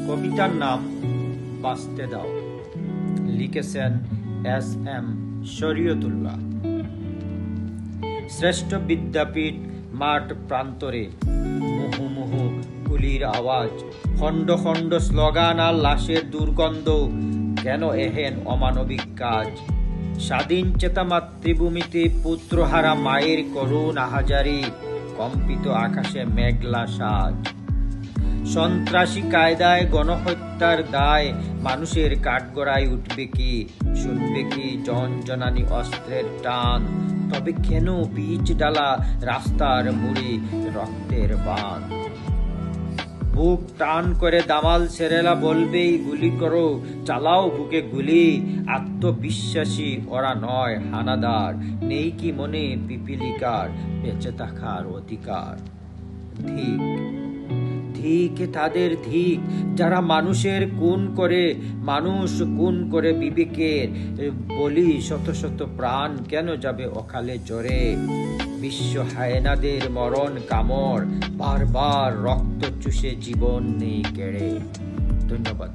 কবিতার নাম বাঁচতে দাও, লিখেছেন এস.এম. শরীয়তুল্লাহ। শ্রেষ্ঠ বিদ্যাপীঠ মাঠ প্রান্তরে মুহুর্মুহু গুলির আওয়াজ, খণ্ড খণ্ড স্লোগান আর লাশের দুর্গন্ধ। কেন এহেন অমানবিক কাজ? স্বাধীন চেতা মাতৃভূমিতে পুত্রহারা মায়ের করুণ আহাজারি, কম্পিত আকাশে মেঘলা সাজ। সন্ত্রাসী কায়দায় গণহত্যার দায় মানুষের কাঠগড়ায় উঠবে কি? শুনবে কি জনজনানি অস্ত্রের টান? তবে কেন বীজ ডালা রাস্তার মুড়ি রক্তের বান? বুক টান করে দামাল ছেলেরা বলবেই গুলি করো, চালাও বুকে গুলি। আত্মবিশ্বাসী ওরা নয় হানাদার, নেই কি মনে পিপিলিকার বেঁচে থাকার অধিকার? ঠিক ঠিক তাদের ঠিক যারা মানুষের খুন করে, মানুষ খুন করে বিবেকের বলি। শত শত প্রাণ কেন যাবে অকালে জ্বরে? বিশ্ব হায়নাদের মরণ কামড়, বারবার রক্ত চুষে জীবন নেই কেড়ে। ধন্যবাদ।